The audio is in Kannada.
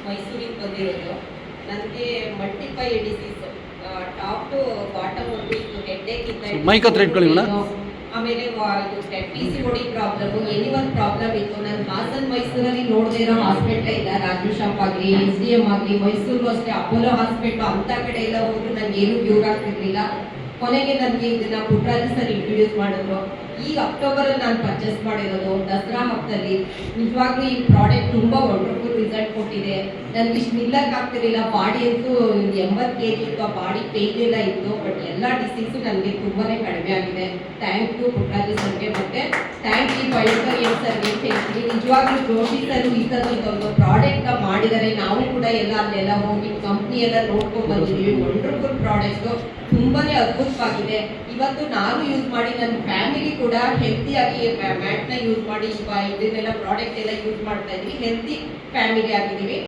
ಮೈಸೂರಿಗೆ ಬಂದಿರೋದು. ನನಗೆ ಮಲ್ಟಿಪೈ ಡಿಸೀಸ್ ಟಾಪ್ ಟು ಬಾಟಮ್ ಒಂದು ಹೆಡ್ಡೇಕ್ ಇತ್ತು, ಮೈಕ್ ಹತ್ರ ಇಟ್ಕೊಳ್ಳಿ ಮೇಡಮ್. ಆಮೇಲೆ ಇದು PCOD ಪ್ರಾಬ್ಲಮ್, ಎನಿ ಒಂದು ಪ್ರಾಬ್ಲಮ್ ಇತ್ತು. ನಾನು ಹಾಸನ್ ಮೈಸೂರಲ್ಲಿ ನೋಡದೇ ಇರೋ ಹಾಸ್ಪಿಟ್ಲೇ ಇಲ್ಲ. ರಾಜು ಶಾಪ್ ಆಗಲಿ, SDM ಆಗಲಿ, ಮೈಸೂರು ಅಷ್ಟೇ ಅಪೋಲೋ ಹಾಸ್ಪಿಟ್ಲು ಅಂಥ ಕಡೆ ಎಲ್ಲ ಹೋದ್ರು ನನಗೆ ಏನು ಕ್ಯೂರ್ ಆಗ್ತಿರ್ಲಿಲ್ಲ. ಕೊನೆಗೆ ನನಗೆ ಇದನ್ನ ಪುಟ್ಟರಾಜು ಸರ್ ಇಂಟ್ರೊಡ್ಯೂಸ್ ಮಾಡಿದ್ರು. ಈಗ ಅಕ್ಟೋಬರಲ್ಲಿ ನಾನು ಪರ್ಚೇಸ್ ಮಾಡಿರೋದು ದಸರಾ ಹಬ್ಬದಲ್ಲಿ. ನಿಜವಾಗ್ಲೂ ಈ ಪ್ರಾಡಕ್ಟ್ ತುಂಬ ವಂಡರ್ಫುಲ್ ರಿಸಲ್ಟ್ ಕೊಟ್ಟಿದೆ. ನನಗೆ ಇಷ್ಟು ನಿಲ್ಲಕ್ಕೆ ಆಗ್ತಿರಲಿಲ್ಲ. ಬಾಡಿ ಅಂತೂ 80 kg ಇತ್ತು, ಆ ಬಾಡಿ ಪೇಯ್ನ್ ಎಲ್ಲ ಇತ್ತು. ಬಟ್ ಎಲ್ಲ ಡಿಸೀಸು ನನಗೆ ತುಂಬಾ ಕಡಿಮೆ ಆಗಿದೆ. ಥ್ಯಾಂಕ್ ಯು ಪುಟ್ಟರಾಜು ಸರ್ಗೆ, ಮತ್ತೆ ಥ್ಯಾಂಕ್ ಯು ವೈದ್ಯಕೀಯ ಸರ್ಗೆ ಹೇಳ್ತೀನಿ. ನಿಜವಾಗ್ಲೂ ಜೋಶಿ ಸರ್ ಈ ಥರದೊಂದು ಪ್ರಾಡಕ್ಟ್ನ ಮಾಡಿದರೆ ನಾವು ಕೂಡ ಎಲ್ಲ ಅಲ್ಲೆಲ್ಲ ಹೋಗಿ ಕಂಪ್ನಿ ಎಲ್ಲ ನೋಡ್ಕೊಂಡು ಬಂದಿದ್ದೀವಿ. ವಂಡರ್ಫುಲ್ ಪ್ರಾಡಕ್ಟು, ತುಂಬಾ ಅದ್ಭುತವಾಗಿದೆ. ಇವತ್ತು ನಾನು ಯೂಸ್ ಮಾಡಿ ನನ್ನ ಫ್ಯಾಮಿಲಿ ಕೂಡ ಹೆಲ್ತಿಯಾಗಿ ಮ್ಯಾಟ್ನ ಯೂಸ್ ಮಾಡಿ ಇದನ್ನೆಲ್ಲ ಪ್ರಾಡಕ್ಟ್ ಎಲ್ಲ ಯೂಸ್ ಮಾಡ್ತಾ ಇದ್ದೀವಿ. ಹೆಲ್ತಿ ಫ್ಯಾಮಿಲಿ ಆಗಿದ್ದೀವಿ.